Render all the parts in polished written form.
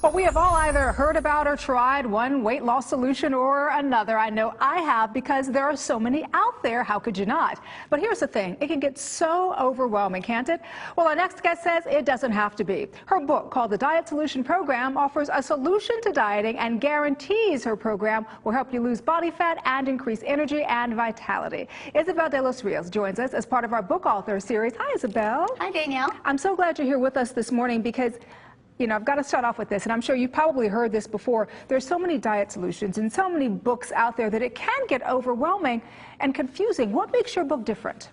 Well, we have all either heard about or tried one weight loss solution or another. I know I have, because there are so many out there. How could you not? But here's the thing. It can get so overwhelming, can't it? Well, our next guest says it doesn't have to be. Her book, called the Diet Solution Program, offers a solution to dieting and guarantees her program will help you lose body fat and increase energy and vitality. Isabel de los Rios joins us as part of our book author series. Hi, Isabel. Hi, Danielle. I'm so glad you're here with us this morning because I've got to start off with this, and I'm sure you've probably heard this before. There's so many diet solutions and so many books out there that it can get overwhelming and confusing. What makes your book different?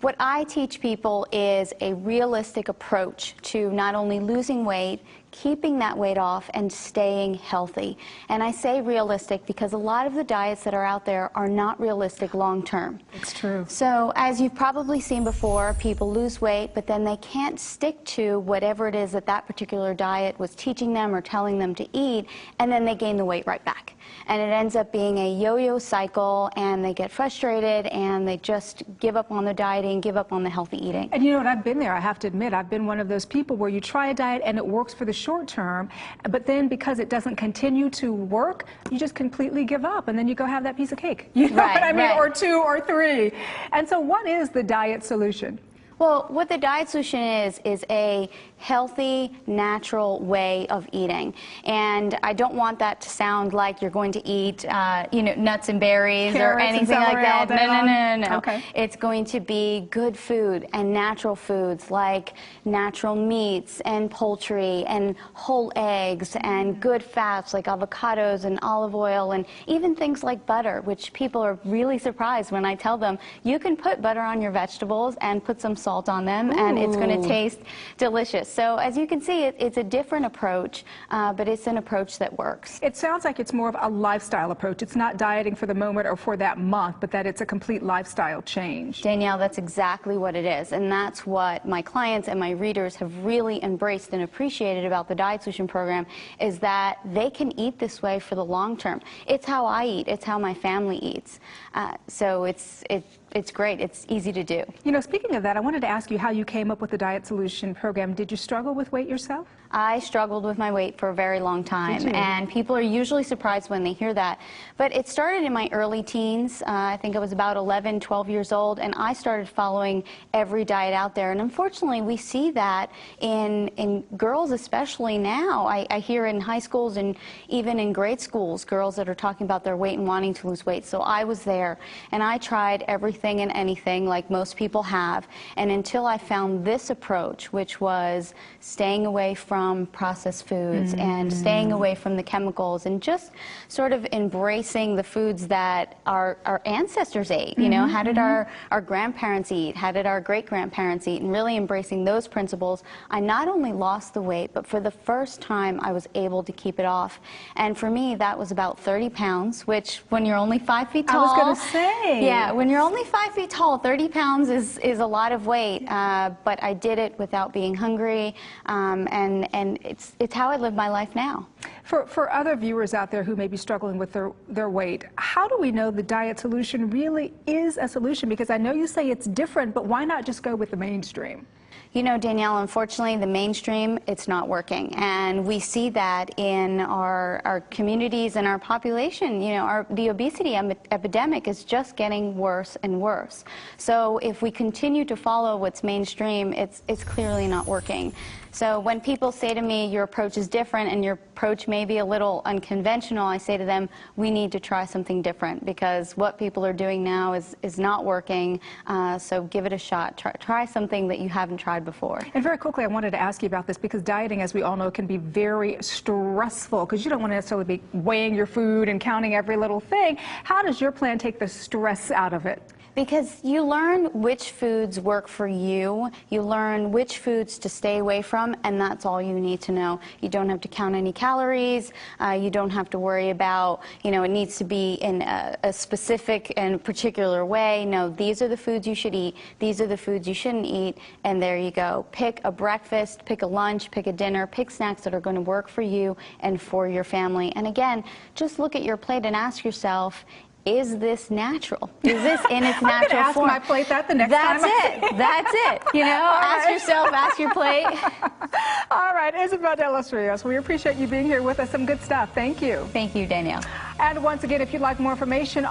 What I teach people is a realistic approach to not only losing weight, keeping that weight off, and staying healthy. And I say realistic because a lot of the diets that are out there are not realistic long term. It's true. So as you've probably seen before, people lose weight, but then they can't stick to whatever it is that that particular diet was teaching them or telling them to eat, and then they gain the weight right back. And it ends up being a yo-yo cycle, and they get frustrated, and they just give up on the dieting, give up on the healthy eating. And you know what, I've been there. I have to admit, I've been one of those people where you try a diet and it works for the short term, but then because it doesn't continue to work, you just completely give up, and then you go have that piece of cake. You know what I mean? Or two or three. And so what is the diet solution? Well, what the diet solution is a healthy, natural way of eating. And I don't want that to sound like you're going to eat, nuts and berries or anything like that. No. Okay. It's going to be good food and natural foods like natural meats and poultry and whole eggs and good fats like avocados and olive oil and even things like butter, which people are really surprised when I tell them you can put butter on your vegetables and put some salt on them. Ooh. And it's going to taste delicious. So as you can see, it's a different approach, but it's an approach that works. It sounds like it's more of a lifestyle approach. It's not dieting for the moment or for that month, but that it's a complete lifestyle change. Danielle, that's exactly what it is. And that's what my clients and my readers have really embraced and appreciated about the Diet Solution Program, is that they can eat this way for the long term. It's how I eat. It's how my family eats. So it's great. It's easy to do. You know, speaking of that, I wanted to ask you how you came up with the Diet Solution Program. Did you struggle with weight yourself? I struggled with my weight for a very long time, and people are usually surprised when they hear that. But it started in my early teens. I think I was about 11, 12 years old, and I started following every diet out there. And unfortunately, we see that in girls, especially now. I hear in high schools and even in grade schools, girls that are talking about their weight and wanting to lose weight. So I was there, and I tried everything and anything like most people have. And until I found this approach, which was staying away from processed foods and staying away from the chemicals and just sort of embracing the foods that our ancestors ate. You know, how did our grandparents eat? How did our great-grandparents eat? And really embracing those principles, I not only lost the weight, but for the first time I was able to keep it off. And for me, that was about 30 pounds, which when you're only 5 feet tall... I was going to say. Yeah, when you're only 5 feet tall, 30 pounds is a lot of weight. But I did it without being hungry, and it's how I live my life now. For other viewers out there who may be struggling with their weight, how do we know the diet solution really is a solution? Because I know you say it's different, but why not just go with the mainstream? You know, Danielle, unfortunately, the mainstream, it's not working. And we see that in our communities and our population. You know, the obesity epidemic is just getting worse and worse. So if we continue to follow what's mainstream, it's clearly not working. So when people say to me, your approach is different and your approach may be a little unconventional, I say to them, we need to try something different, because what people are doing now is not working. So give it a shot. Try something that you haven't tried before. And very quickly, I wanted to ask you about this, because dieting, as we all know, can be very stressful, because you don't want to necessarily be weighing your food and counting every little thing. How does your plan take the stress out of it? Because you learn which foods work for you, you learn which foods to stay away from, and that's all you need to know. You don't have to count any calories, you don't have to worry about, it needs to be in a specific and particular way. No, these are the foods you should eat, these are the foods you shouldn't eat, and there you go. Pick a breakfast, pick a lunch, pick a dinner, pick snacks that are going to work for you and for your family. And again, just look at your plate and ask yourself, is this natural? Is this in its natural form? I'm going to ask my plate that the next time. That's it. That's it. Ask yourself, ask your plate. All right. Isabel de los Rios, we appreciate you being here with us. Some good stuff. Thank you. Thank you, Danielle. And once again, if you'd like more information